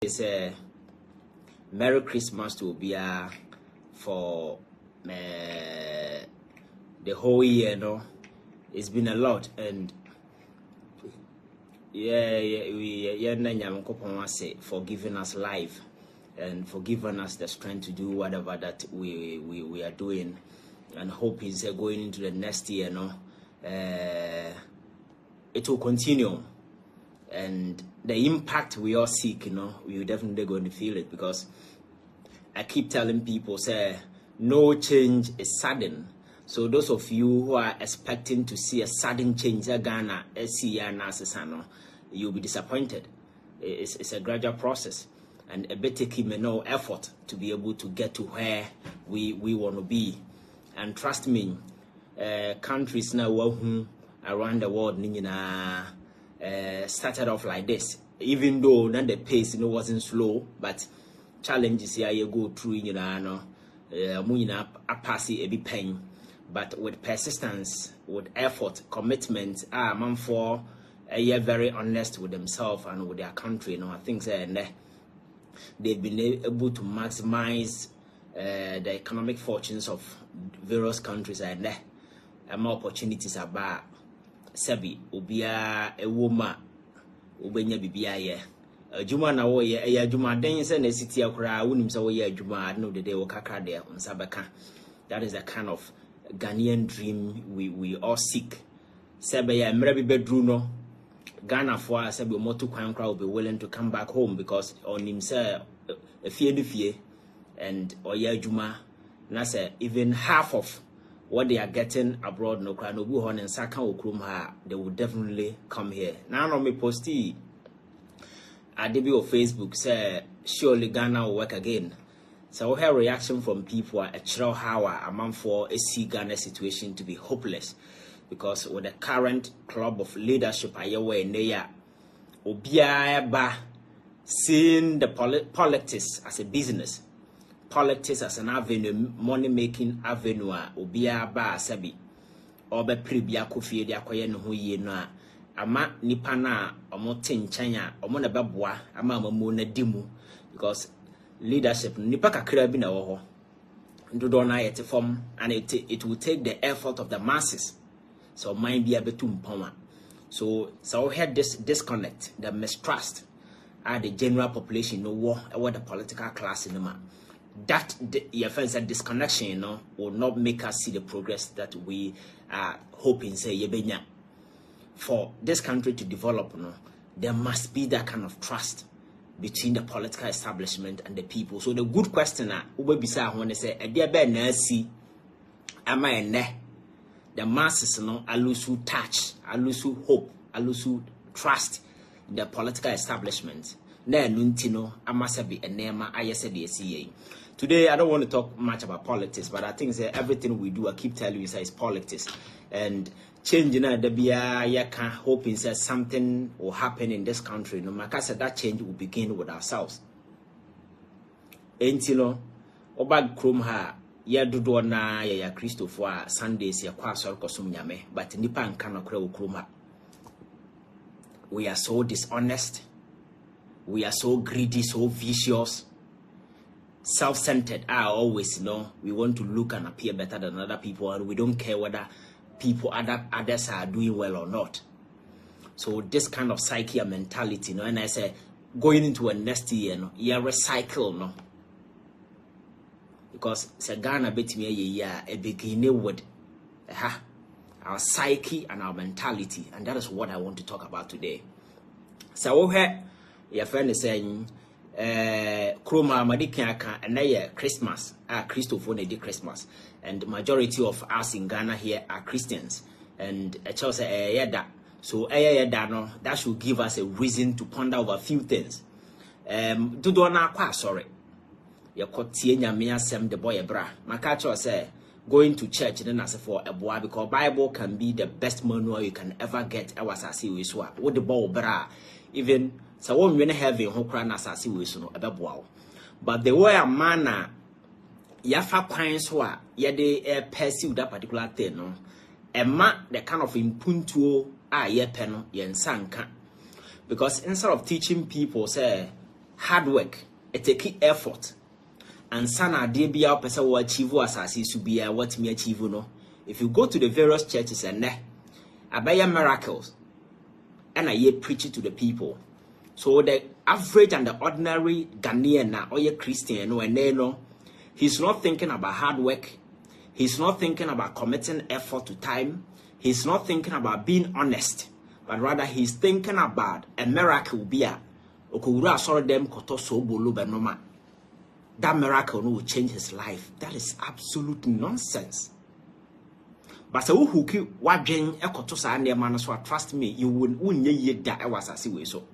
It's a Merry Christmas to be for the whole year. No, it's been a lot, and for giving us life and for giving us the strength to do whatever that we are doing, and hope is going into the next year. No, it will continue. And the impact we all seek, we're definitely going to feel it, because I keep telling people, say, no change is sudden. So those of you who are expecting to see a sudden change in Ghana, you'll be disappointed. It's a gradual process, and a bit taking no effort to be able to get to where we want to be. And trust me, countries now around the world, started off like this, even though the pace wasn't slow, but challenges here you go through, pass a bit pain, but with persistence, with effort, commitment, man for very honest with themselves and with their country. I think they've been able to maximize the economic fortunes of various countries, and more opportunities about Sabi ubia ewoma ubenya bibia ye adwuma na wo ye adwuma den se na city akura wonim se wo ye adwuma no de wo kakra de nsabeka. That is the kind of Ghanaian dream we all seek. Sabi ya mra bi bedru no Ghana for sabi omoto kwan kra will be willing to come back home, because onim se efie and oye adwuma na say even half of what they are getting abroad, no cry, no buhon and saka okrum, they will definitely come here. Now, on me posty, I debut on Facebook, say, surely Ghana will work again. So, her reaction from people are a chill hour among for a see Ghana situation to be hopeless, because with the current club of leadership, I away in there, Obia ba seeing the politics as a business. Politics as an avenue, money-making avenue, obia ba sabi, obe pribia kufie dia koye no ho yie no a, ama nipa na omote nchanya, omo na beboa, ama amamu na dimu, because leadership nipa kakra bi na wo ho. Ndodo na yete form, and it will take the effort of the masses. So mind be able to mpoma. So we had this disconnect, the mistrust, the general population no what the political class in the man. That disconnection, will not make us see the progress that we are hoping. Say yebenya, for this country to develop, there must be that kind of trust between the political establishment and the people. So the good question, ubebisa when they say, the masses, alusu touch, alusu hope, alusu trust in the political establishment. Today, I don't want to talk much about politics, but I think everything we do, I keep telling you, is politics. And changing the BIA, you can hope something will happen in this country. No matter that change will begin with ourselves. Obag Krum ha, ya dudo na ya Christopher Sundays, ya kwa sorko sumnyame, but nipa nkana kure ukruma. We are so dishonest. We are so greedy, so vicious, self-centered. Always, we want to look and appear better than other people, and we don't care whether others are doing well or not. So this kind of psyche and mentality, and I say, going into a next year, you recycle, because Ghana bet me a beginning with our psyche and our mentality, and that is what I want to talk about today. So your friend is saying, Kroma Madikiaka, and they Christmas, Christopher did Christmas, and the majority of us in Ghana here are Christians, and a child say, so that should give us a reason to ponder over a few things. Do not quite sorry. You could see the boy bra. My culture say, going to church then as for a boy, because Bible can be the best manual you can ever get. I was as you swap with the ball bra, even. So one when have a whole crown as I see we so no but the way a man yafa kwans wa ye de pursue that particular thing no the kind of impuntuo ye pe no ye nsanka, because instead of teaching people say hard work, it take effort. And sana de bia pesa wo achieve asase su bia what me achieve no. If you go to the various churches and abaya miracles and I preach it to the people. So the average and the ordinary Ghanaian na or Christian no and no, he's not thinking about hard work. He's not thinking about committing effort to time. He's not thinking about being honest, but rather he's thinking about a miracle bia. Okura saw them koto so bolu benoma. That miracle will change his life. That is absolute nonsense. But so who keep watching a koto sa man, so trust me, you wouldn't ye that I was as way so.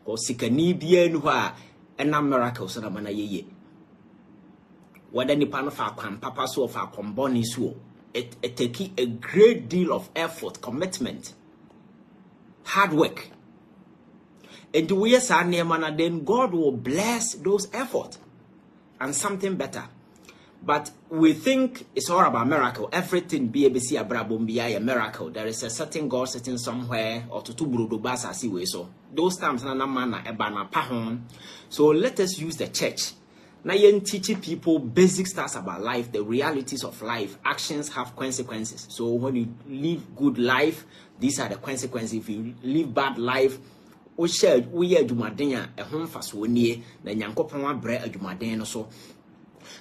Because sikani bien wha and a miracle so that man ye. Whether ni pan of our papa so of our comboni so, it take a great deal of effort, commitment, hard work. And the way then God will bless those efforts and something better. But we think it's all about miracle. Everything BABC Abrabumbi a miracle. There is a certain God sitting somewhere or to Brudubasa see so. Those times na mana ebana pahon. So let us use the church. Now you teaching people basic stuff about life, the realities of life. Actions have consequences. So when you live good life, these are the consequences. If you live bad life, we share we are Jumadenia a home fast one year, then Yankopon bread a Jumaden so.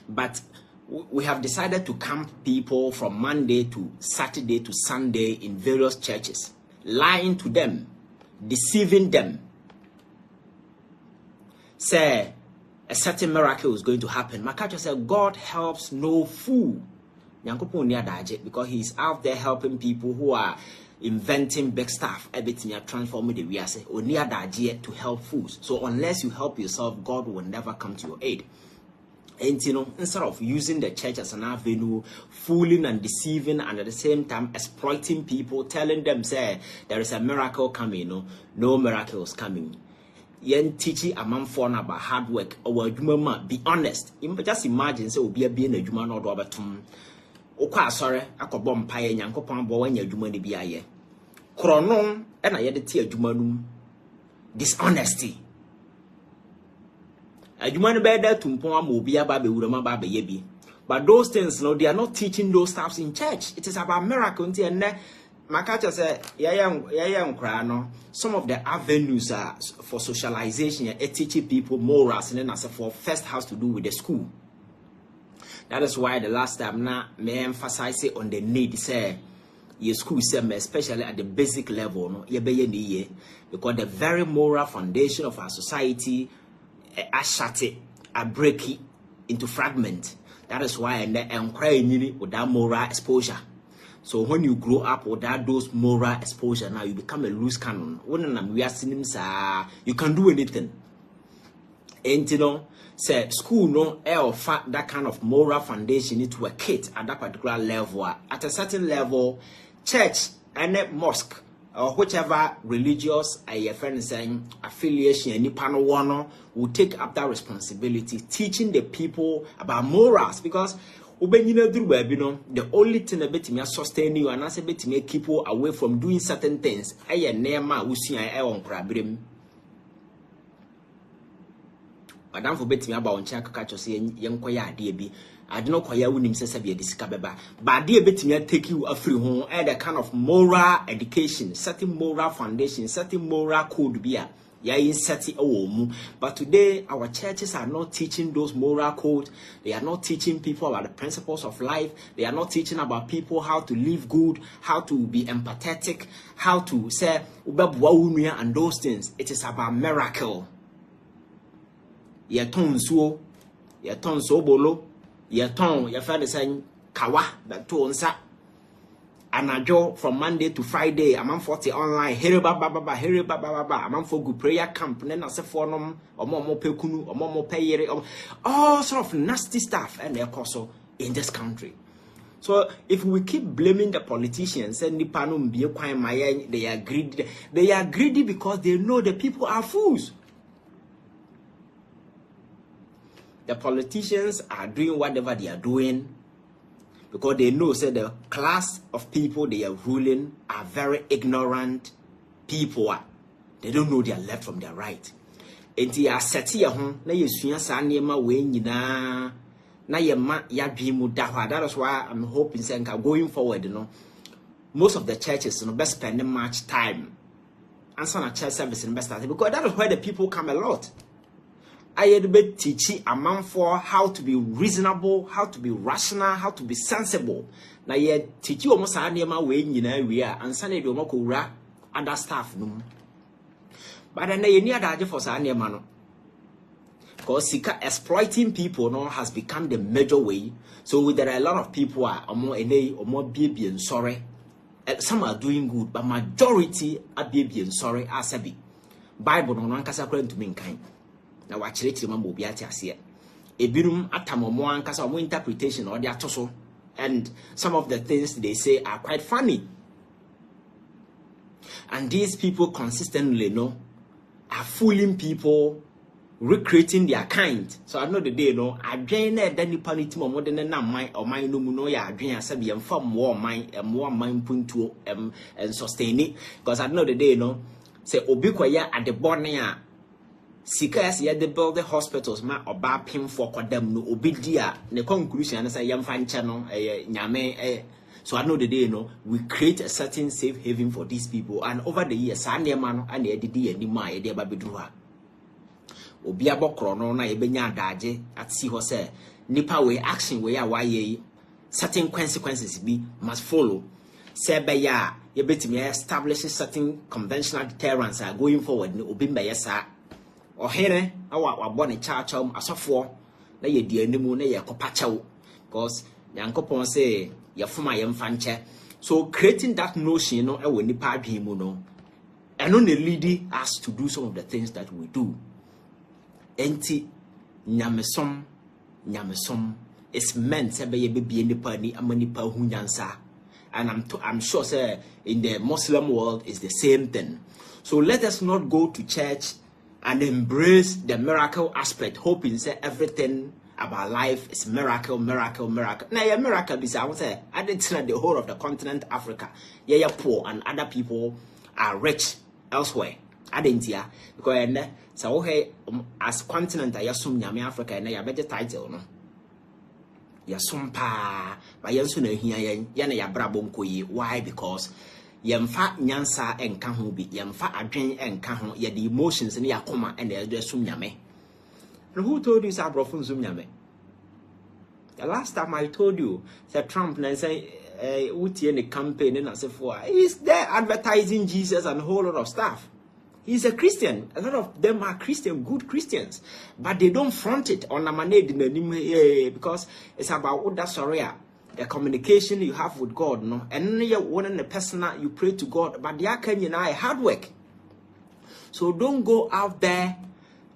But we have decided to camp people from Monday to Saturday to Sunday in various churches, lying to them, deceiving them. Say a certain miracle is going to happen. Makacho said, God helps no fool. Yankopon near daje because he's out there helping people who are inventing big stuff, everything are transforming the way I say, or near daje to help fools. So unless you help yourself, God will never come to your aid. And you know, instead of using the church as an avenue, fooling and deceiving, and at the same time exploiting people, telling them, say, there is a miracle coming, no miracles coming. Yen teaching a man for about hard work or be honest. Just imagine, say, will be a being a human or Robertum. Okwa sorry, akobom paye nyankopon bo wanya adwuma ne bia ye. Krono e na ye de tie adwuma num. Dishonesty. Adwuma ne be da tumpon ama obi aba be wurama ba be ye bi. But those things no, they are not teaching those stuffs in church. It is about miracle nti enne makacha say yaya nkra no. Some of the avenues are for socialization and teaching people morals and then as for first has to do with the school. That is why the last time now may emphasize on the need say your school especially at the basic level no because the very moral foundation of our society are shattered, are breaking into fragment. That is why and encourage without moral exposure. So when you grow up without those moral exposure, now you become a loose cannon. When we are seeing you can do anything. And you know, say school no offer that kind of moral foundation into a kid at that particular level. At a certain level, church and mosque or whichever religious saying affiliation any panel one will take up that responsibility, teaching the people about morals because the only thing that may sustain you and also to make people away from doing certain things. Madam for betting about on check catch us young quaya dear I don't know quaya winning says be a discabeba. But dear betting take you a free home and a kind of moral education, certain moral foundation, certain moral code be in setting a but today our churches are not teaching those moral codes. They are not teaching people about the principles of life. They are not teaching about people how to live good, how to be empathetic, how to say and those things. It is about miracle. Ye ton so bolo, ye ton, ye father saying kawa, that to onsa. Anajo from Monday to Friday, I'm on 40 online, here baba, I'm on for good prayer camp, and then I say for them, or more pekunu, or more pay, all sort of nasty stuff, and they're also in this country. So if we keep blaming the politicians and they are greedy. They are greedy because they know the people are fools. The politicians are doing whatever they are doing because they know the class of people they are ruling are very ignorant people. They don't know their left from their right. enti ya sete ye ho na yesua saa niema we nyina na ye ma ya dwen mu da hwa. That is why I'm hoping say going forward, most of the churches best spending much time and some church service in best start, because that is where the people come a lot. I had be teaching a man for how to be reasonable, how to be rational, how to be sensible. Now ye teach you almost any way we are and Sunday do moko other staff no. But then you need that for Sunday man. Because exploiting people has become the major way. So there are a lot of people are more or more baby and sorry. Some are doing good, but majority are baby and sorry as a be. Bible no one kasa to mean kind. Now watch it remember be at here. A birum atamomo an kasa mo interpretation or their toso, and some of the things they say are quite funny. And these people consistently are fooling people, recreating their kind. So I know the day I drain that any panity more than a mine or mine no muno ya drain as a far more mine and more mine point to and sustain it. Because I know the day say obiquaya at the bornea Sikas ya de build the hospitals ma oba pim for them no obidia the conclusion say yam fan channel nyame so I know the day we create a certain safe haven for these people, and over the years Sunday man and the DD and ma e de babedruha obi abokro no na ebenya adaje at see ho say nipa we action we why certain consequences be must follow. Say be ya ye betimi establish certain conventional deterrents are going forward no obi mbe yesa or here wa born church asofo na ye di animu na ye kopachew, because yankopon say ye fuma ye mfanche. So creating that notion e we nipa adwen mu no eno na lead us to do some of the things that we do. Enti nyamesom is meant to be nipa ni amanipa hu nyansa. And I'm sure say in the Muslim world is the same thing. So let us not go to church and embrace the miracle aspect, hoping say everything about life is miracle. Now a miracle is I would say I didn't say the whole of the continent Africa. Yeah, poor and other people are rich elsewhere. I didn't hear because so hey as continent I assume Nyame Africa and ya better title no. Ya sumpa but yansu na hia ya ya brabom koyi. Why? Because yemfa nyansa enka ho bi, yemfa adwen enka ho, ye the emotions ne yakoma and the sum nyame. And who told you sabrofun sum nyame? The last time I told you that Trump and say uti in the campaign and so forth, he's there advertising Jesus and a whole lot of stuff. He's a Christian. A lot of them are Christian, good Christians, but they don't front it on a manade because it's about what that's the communication you have with God, no, and you're one in the personal you pray to God, but they can hard work. So don't go out there,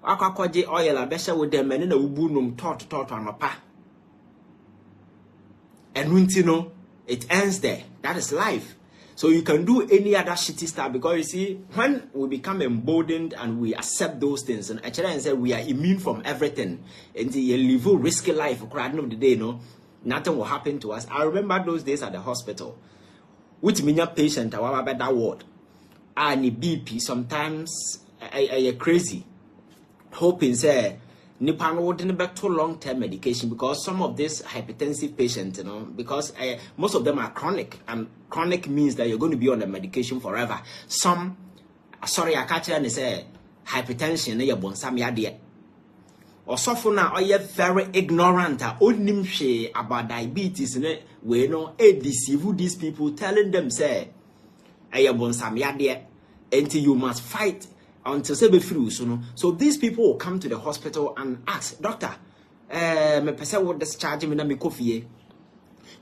oil a with them and in a ubunum taught on a pa. And it ends there. That is life. So you can do any other shitty stuff, because you see, when we become emboldened and we accept those things, and actually say we are immune from everything, and you live a risky life for the end of the day, nothing will happen to us. I remember those days at the hospital, which means a patient, I was about that word, and BP sometimes I crazy, hoping say Nipan wouldn't back to long-term medication, because some of these hypertensive patients, because most of them are chronic, and chronic means that you're going to be on the medication forever. Some, sorry, I catch and say hypertension, you're born some yard. Or so now, are you very ignorant about diabetes? We deceive these people, telling them say, "I born some yard until you must fight until say be free." So these people will come to the hospital and ask, "Doctor, me person will discharge me na me coffee.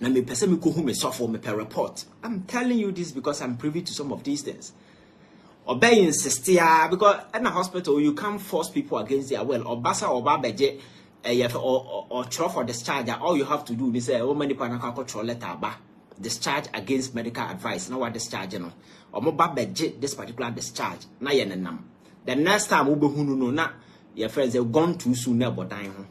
Na me person me ko hu me suffer me per report." I'm telling you this because I'm privy to some of these things. Obey insist because in a hospital you can't force people against their will. Or basa or babeje or throw for discharge. All you have to do is say, "Oh, many people can control letter ba discharge against medical advice." Now what discharge or mo babeje this particular discharge. Na yenenam. The next time we be hunu no na your friends have gone too soon about dying.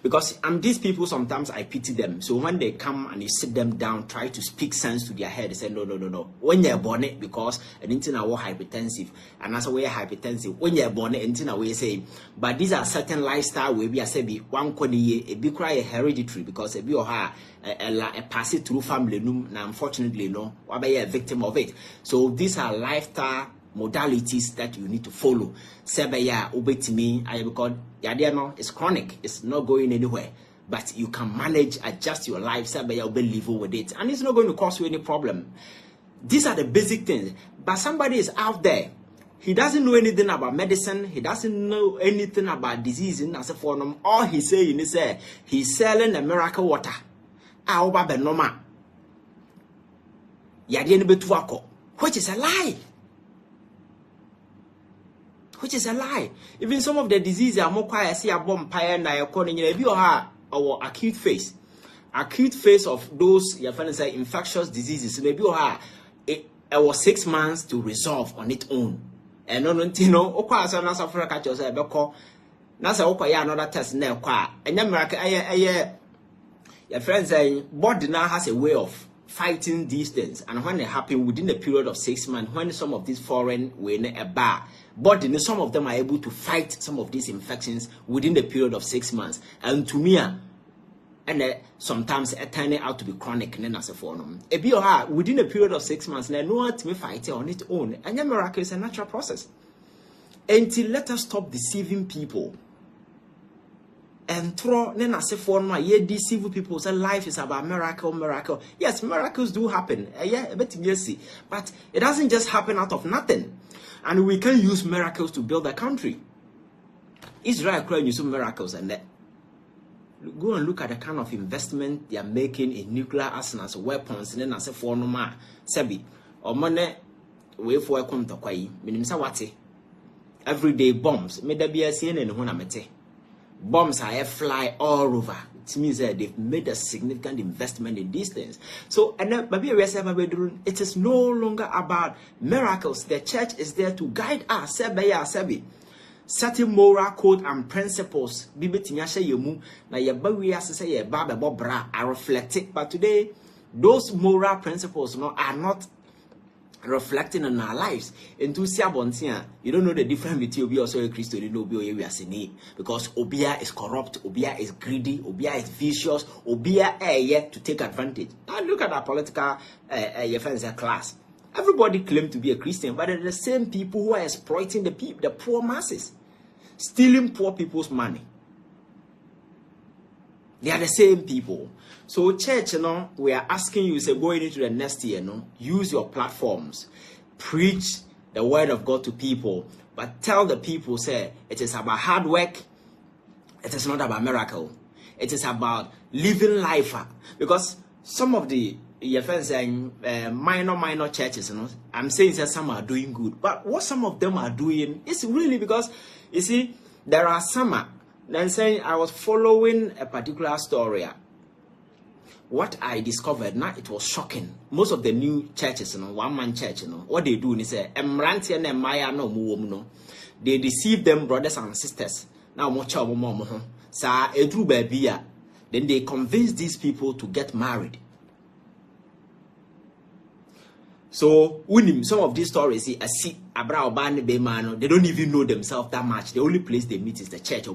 Because these people, sometimes I pity them. So when they come and you sit them down, try to speak sense to their head, they say, no. When you're born it, because anything I want hypertensive, and as a way hypertensive, when you're born it, anything I will say. But these are certain lifestyle where we are saying, one could a big cry hereditary, because a be or her a pass it through family, now unfortunately, no, or be a victim of it. So these are lifestyle modalities that you need to follow. Sebeya obetimi, I because no, it's chronic, it's not going anywhere. But you can manage, adjust your life, sebeya obe live with it, and it's not going to cause you any problem. These are the basic things. But somebody is out there, he doesn't know anything about medicine, he doesn't know anything about disease in as a form. All he's saying is he's selling a miracle water. Aoba benoma. Yadiene betuako, which is a lie. Which is a lie. Even some of the diseases are more quiet. See a bomb pie and I according to you our acute phase. Acute phase of those your friends say infectious diseases. Maybe it was 6 months to resolve on its own. And no, okwa so na safra ka cho say beko na say okwa ya another test na ekwa enya miracle your friends say body now has a way of fighting these things, and when it happen within a period of 6 months, when some of these foreign were in a bar, but some of them are able to fight some of these infections within the period of 6 months. And to me, and sometimes it turn out to be chronic. Within a period of 6 months, no one to fight it on its own. And your miracle is a natural process. Until let us stop deceiving people. And throw then as if one my deceive people say life is about miracle. Yes, miracles do happen. But it doesn't just happen out of nothing. And we can use miracles to build a country. Israel can use some miracles, and that. Go and look at the kind of investment they are making in nuclear arsenals, weapons, and then as a form of Sebi or money way for a come to Kwai, meaning Sawati. Everyday bombs, may there be a CNN and Honamete. Bombs are fly all over. It means that they've made a significant investment in these things. So, and then it is no longer about miracles. The church is there to guide us. Certain moral code and principles are reflected. But today, those moral principles are not reflecting on our lives. Into Siabontia, you don't know the difference between Obia also a Christian and Obia we are seeing, because Obia is corrupt, Obia is greedy, Obia is vicious, Obia to take advantage. Now look at our political class. Everybody claims to be a Christian, but they're the same people who are exploiting the poor masses, stealing poor people's money. They are the same people. So church, we are asking you, say, going into the next year, use your platforms, preach the word of God to people, but tell the people, say, it is about hard work, it is not about miracle, it is about living life. Because some of the minor churches, I'm saying that some are doing good, but what some of them are doing is really because, you see, there are some. Then saying I was following a particular story. What I discovered now, it was shocking. Most of the new churches, one-man church, what they do is say, they deceive them, brothers and sisters. Now, then they convince these people to get married. So, some of these stories, they don't even know themselves that much. The only place they meet is the church.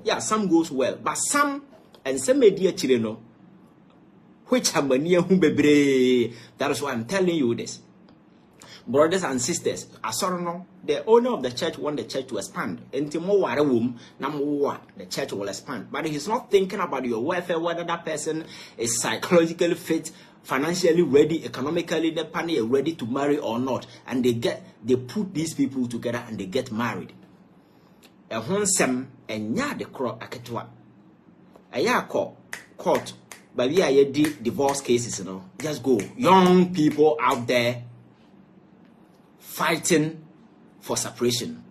Yeah, some goes well, but some, and some media children, which are that is why I'm telling you this. Brothers and sisters, the owner of the church wants the church to expand. The church will expand. But he's not thinking about your welfare, whether that person is psychologically fit, financially ready, economically ready to marry or not. And they put these people together and they get married. A wholesome and ya the crop aketwa. A ya court, but we are divorce cases, just go. Young people out there fighting for separation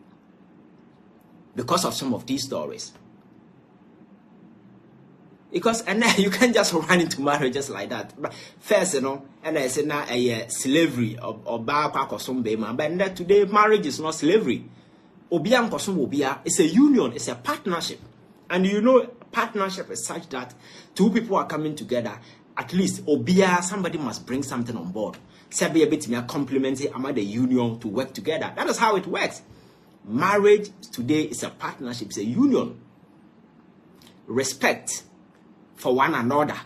because of some of these stories. Because and then you can't just run into marriage just like that. But first, and I say now a slavery or back or some baby man. But today marriage is not slavery. Obiang kosum obia, it's a union, it's a partnership. And partnership is such that two people are coming together. At least obia somebody must bring something on board. Sabi a bit me complementing among the union to work together. That is how it works. Marriage today is a partnership, it's a union. Respect for one another,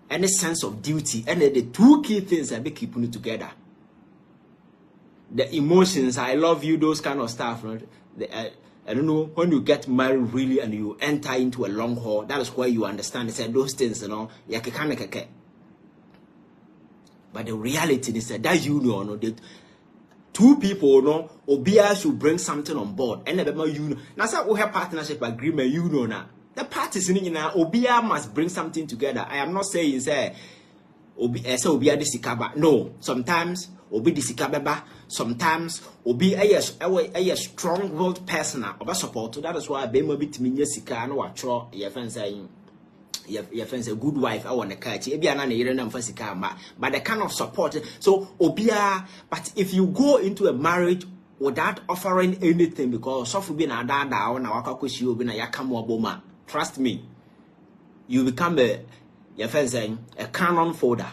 and a sense of duty, and the two key things that be keeping it together. The emotions, I love you, those kind of stuff. I don't know, when you get married really and you enter into a long haul, that is where you understand. They said those things, but the reality is that union, the two people, obia should bring something on board. And the union. Now, so we have partnership agreement, union. The parties in obia must bring something together. I am not saying say obia disikaba. No, sometimes obi disikabeba. Sometimes obi a strong-willed person oba support. That is why be mo bitimi sika na watro your friends saying your friends a good wife I want to catch e bia na na yire na mfa sika ma, but the kind of support. So obia, but if you go into a marriage without offering anything, because sofu bi na da na wakakoshi obi na yakamo oboma, trust me, you become your friends saying a cannon folder,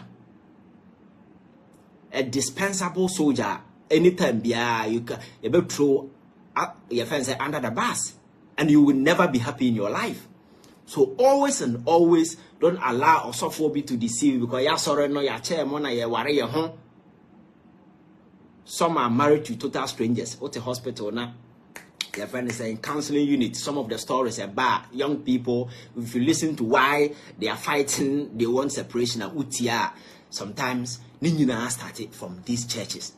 a dispensable soldier. Anytime you can throw your friends under the bus, and you will never be happy in your life. So always and always don't allow osophobia to deceive you, because ya sorry no ya chairman na ya worry your home. Some are married to total strangers. What a hospital now. Your friend is saying counseling unit. Some of the stories about young people. If you listen to why they are fighting, they want separation and utia. Sometimes Nina started from these churches.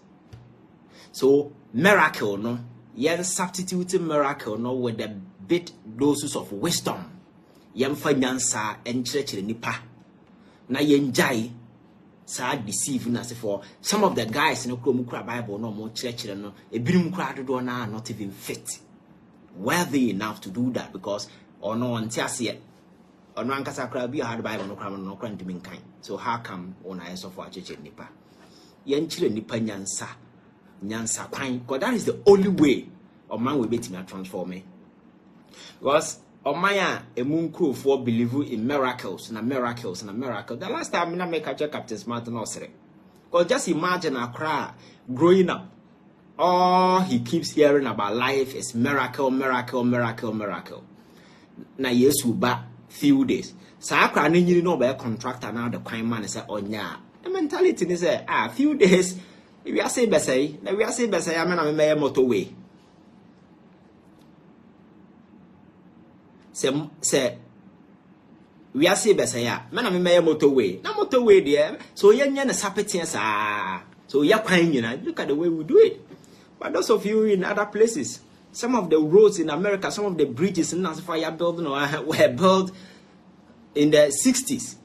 So miracle no, yen substituting miracle no with the bit doses of wisdom. Yen fanyansa and church nipa. Na yen jai sa deceiving as for some of the guys in the Bible no more church no a birim crowd do na not even fit, worthy enough to do that, because or no one tells yet. Or no ankasa crowd be hard Bible no crowd no crowd to be kind. So how come on I for church nipa? Yen children nipa nyansa. Nyansa kwan, because that is the only way a man will be to transform me. Because Omaya a moon crew for believe in miracles and miracles and miracles. The last time I make a check Captain Smart nursery. Because just imagine a cry growing up. All he keeps hearing about life is miracle, miracle, miracle, miracle. Na yesu ba few days. Sa akra ni no be contractor now the crime man say onya. The mentality is few days. If we are saying Bessay, then we are saying Bessay, I'm a motorway. Say, we are saying Bessay, man, I'm a motorway. No motorway, dear. So you're a sapetians, so you're crying, you know. Look at the way we do it. But those of you in other places, some of the roads in America, some of the bridges in fire building were built in the 60s.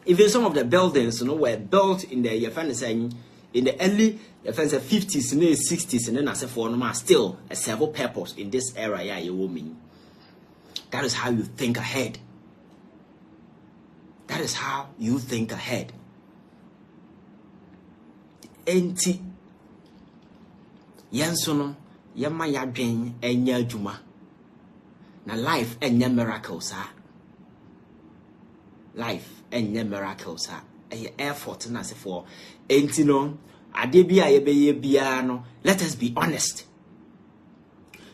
Even some of the buildings, were built in the in the early 50s and 60s, and then as a form still a several purpose in this era. Yeah, you will mean. That is how you think ahead. That is how you think ahead. Enti Yansono Yama Yadrin Enya Juma. Na life enya miracles life enya miracles effort na se for enti no ade bia ye be bia no. Let us be honest.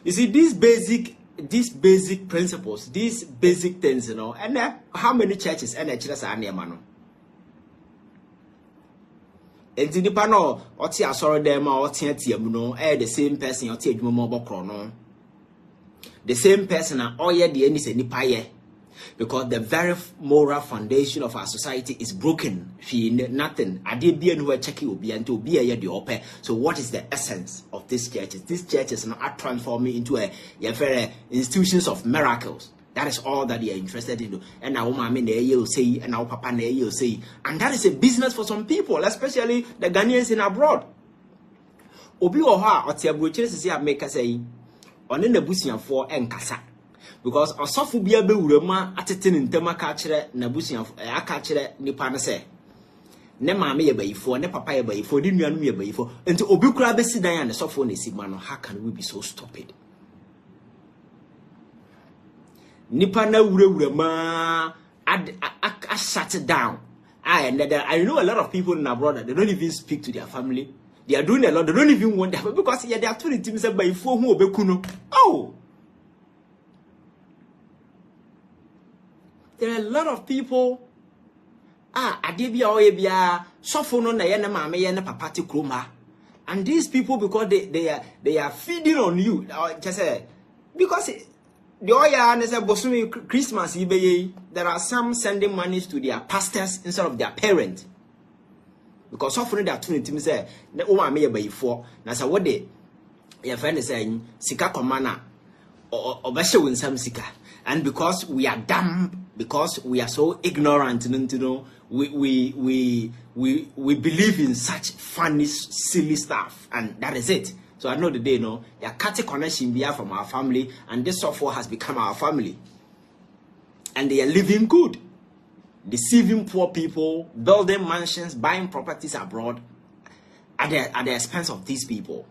You see these basic principles, these basic things, and how many churches and churches are near mano. Enti nipa no oti asoro dem ma oti atiam no the same person oti adwuma mo bokro no. The same person all ye de ani se nipa ye. Because the very moral foundation of our society is broken. Nothing. So what is the essence of these churches? These churches are transforming into a very institutions of miracles. That is all that they are interested in. And now mommy will say, and now papa will say. And that is a business for some people, especially the Ghanaians in abroad. Obi oha otiabu chese make say on in the busian for enkasa. Because osofu bia be wurema atete ne ntama ka kire na busian aka kire nipa ne se ne maame ye bayifo ne papa ye bayifo di nuanu ye bayifo enti obi kura be sidan ya ne sofo ne si ma no. How can we be so stupid? nipa na wure ma I shut it down. I know a lot of people in abroad that they don't even speak to their family. They are doing a lot. They don't even want that because they are 20 teams by 4 who obekuno. Oh, there are a lot of people. Adebia oyebia sofo no na ye na mama ye na papa te kroma. And these people, because they are feeding on you, just say because the oya Christmas there are some sending money to their pastors instead of their parents. Because often they are tuning to me say the woman may be for na say what they your friend is saying sika komana or win some sika. And because we are dumb, because we are so ignorant, you know, we believe in such funny, silly stuff, and that is it. So I know the day, no, they are cutting connection via from our family, and this software has become our family, and they are living good, deceiving poor people, building mansions, buying properties abroad, at the expense of these people.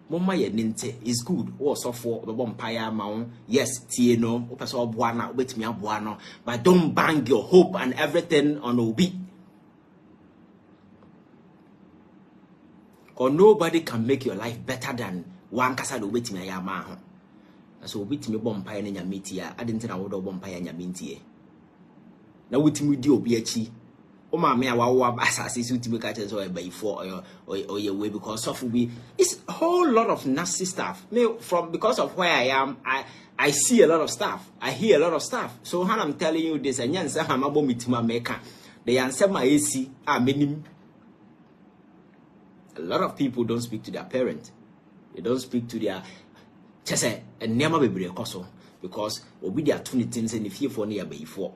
Mama ye ninte is good. Oh, so for the vampire mount. Yes, tieno, opeso buana, wait me buano. But don't bang your hope and everything on obi. Or nobody can make your life better than one casa do wait me yama. So wait me vampire in your metia. I didn't know what vampire in your mintie. Now wait me do obiachi. Oh my me awa asasi suti me catch so by for or your way because of we it's a whole lot of nasty stuff. Me from because of where I am, I see a lot of stuff. I hear a lot of stuff. So how I'm telling you this and yan say I'm abo mitima meka. The answer my AC minim. A lot of people don't speak to their parents. They don't speak to their just say and never be koso because obi their 20 things and if you for near by for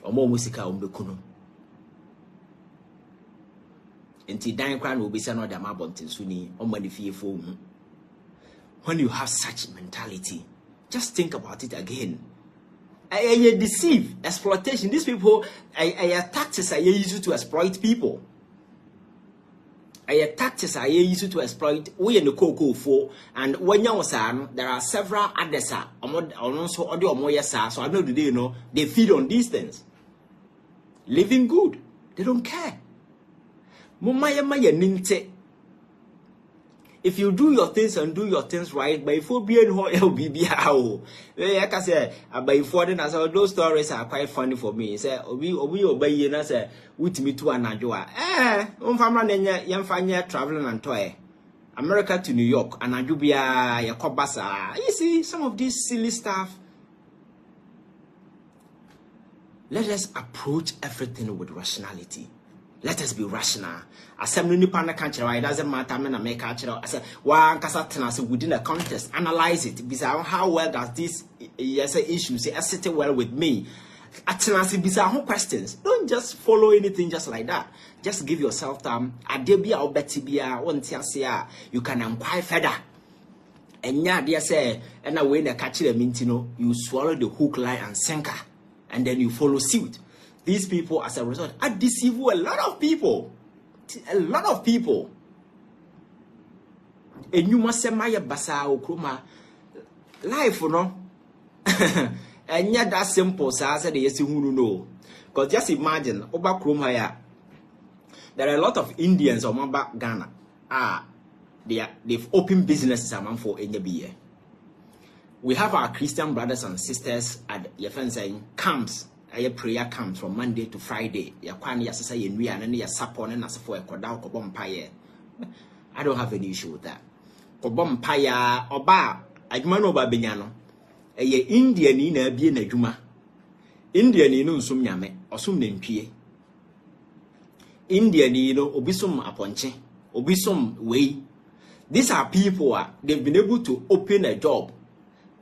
omo musika ombekuno enti dan kra na obisa no da mabontin suni omo ni fiefo hu. When you have such mentality, just think about it again. I deceive, exploitation. These people, tactics are used to exploit people. Tactics are used to exploit. We in the cocoa for, and when you are there are several others. Also, audio more yes, so I know today, you know, they feed on these things. Living good, they don't care. If you do your things and do your things right, by 4 billion LBB how. Like I say, by 4 then as those stories are quite funny for me. Say, we obey you and say, with me to an adjoa. Young traveling and toy. America to New York, and Ajubia, Yakobasa. You see, some of this silly stuff. Let us approach everything with rationality. Let us be rational. Assembly ni pana country, it doesn't matter. I make I said, one casatana within a context, analyze it. Because how well does this issue sit well with me? Atenasi bizarre questions. Don't just follow anything just like that. Just give yourself time. Adebia or betibia, you can inquire further. And yeah, dear say, and away the catch the mintino, you swallow the hook, line, and sinker, and then you follow suit. These people, as a result, are deceiving a lot of people. A lot of people. And you must say, Maya Basa Okruma life, you know. And yet, that simple, so I said, yes, you know. Because just imagine, Oba Krumaya, there are a lot of Indians or Mamba Ghana. They've opened businesses among for NBA. We have our Christian brothers and sisters at your friends saying camps. A prayer comes from Monday to Friday. I don't have any issue with that. Kobompaya oba adwuma no ba benyano. Eye Indian ni na bie na adwuma. Indian ni no nsum nyame, osum na ntwie. Indian ni no obisum aponche, obisum wei. These are people they've been able to open a job.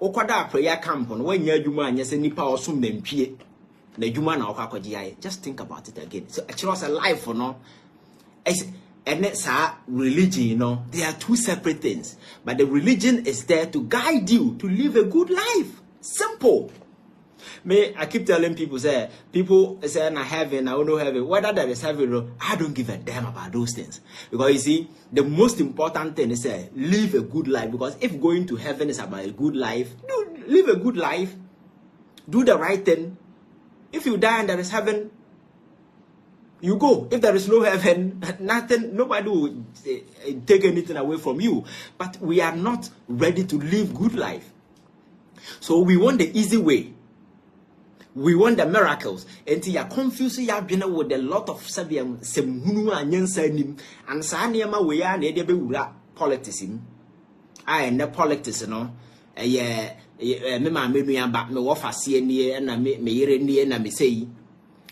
Okwada prayer camp on when nya adwuma anya se nipa osum na ntwie. Just think about it again. So actually, it's a life, you know. And it's a religion, you know. They are two separate things. But the religion is there to guide you to live a good life. Simple. I keep telling people say na heaven, I don't know heaven. Whether there is heaven, I don't give a damn about those things. Because you see, the most important thing is live a good life. Because if going to heaven is about a good life, live a good life. Do the right thing. If you die and there is heaven, you go. If there is no heaven, nothing, nobody will take anything away from you. But we are not ready to live good life. So we want the easy way. We want the miracles. And you are confused with a lot of semhunu anyensanim and sanema we are near the politics. I and the politics, me back me wafa see near and me near and me say.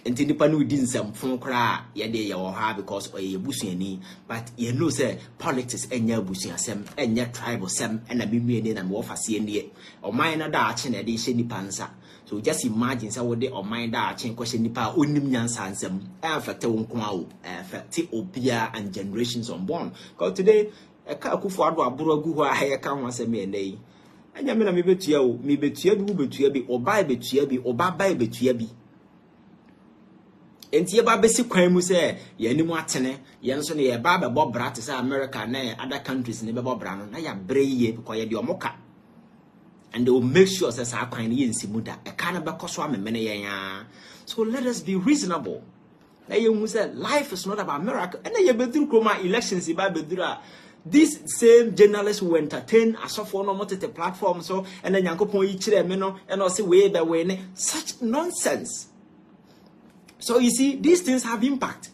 And nipa no din some phone cry ye de your ha because or ye busuani, but ye know say politics enya busuasem enya tribal sem and a mimi and wafa see near or mine da chin e de she nipa nsa. So just imagine say what they or mind that change question nipa onim nyansa ansem affect wonko awo affect obia and generations unborn. Because today a ka akufo ado aburo gu ho a he ka ho asem e ndai anya me na me betua o me betua bi wo betua bi oba betua bi oba ba betua bi enti ye ba besi kwan mu say ye anim atene ye nso ne ye ba be bobra te say America na other countries ne be bobra no na ya breye because ye de omoka. And they will make sure that I can yin simuda a cannabis cost ya. So let us be reasonable. Now you say life is not about miracle. And then you be through Chroma elections. This same journalists who entertain a software no multi platform. So and then yanko point each meno and also way by way such nonsense. So you see, these things have impact.